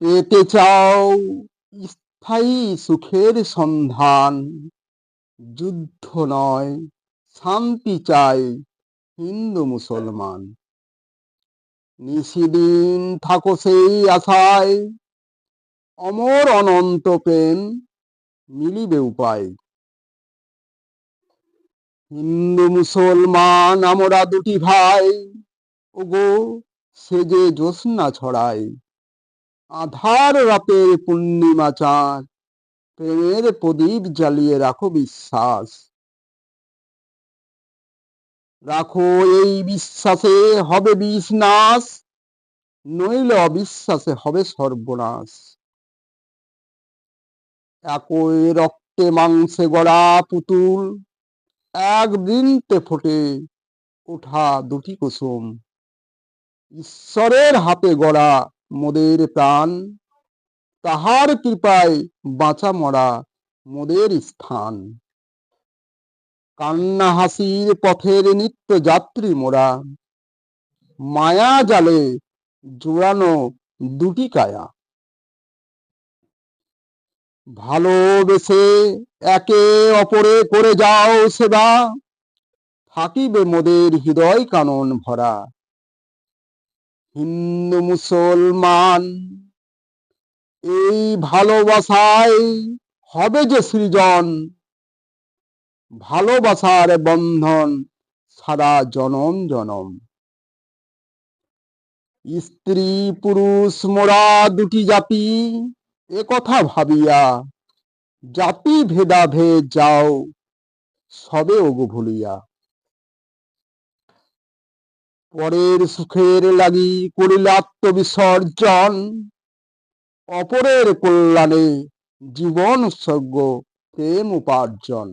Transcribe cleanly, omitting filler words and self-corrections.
পেতে চাও স্থায়ী সুখের সন্ধান, যুদ্ধ নয় শান্তি চাই হিন্দু মুসলমান। নিশিদিন থাকো সেই আশায়, অমর অনন্ত প্রেম মিলিবে উপায়। হিন্দু মুসলমান আমরা দুটি ভাই, ওগো সে যে জ্যোৎস্না ছড়ায়। আধার রাতের পূর্ণিমা চাঁদ, প্রেমের প্রদীপ জ্বালিয়ে রাখো বিশ্বাস। রাখো এই বিশ্বাসে হবে বিষ নাশ, নইলে অবিশ্বাসে হবে সর্বনাশ। একই রক্তে মাংসে গড়া পুতুল, এক বৃন্তে ফোটে ওঠা দুটি কুসুম। ঈশ্বরের হাতে গড়া মোদের প্রাণ, তাহার কৃপায় বাঁচা মরা মোদের স্থান। কান্না হাসির পথের নিত্য যাত্রী মোরা, মায়া জালে জোড়ানো দুটি কায়া। ভালোবেসে একে অপরে করে যাও সেবা, থাকিবে মোদের হৃদয় কানন ভরা। হিন্দু মুসলমান এই ভালোবাসায় হবে যে সৃজন, ভালোবাসার বন্ধন সারা জনম জনম। স্ত্রী পুরুষ মোরা দুটি জাতি, এ কথা ভাবিয়া জাতি ভেদাভেদ যাও সবে ওগো ভুলিয়া। পরের সুখের লাগি করিলে আত্মবিসর্জন, অপরের কল্যাণে জীবন উৎসর্গ প্রেম উপার্জন।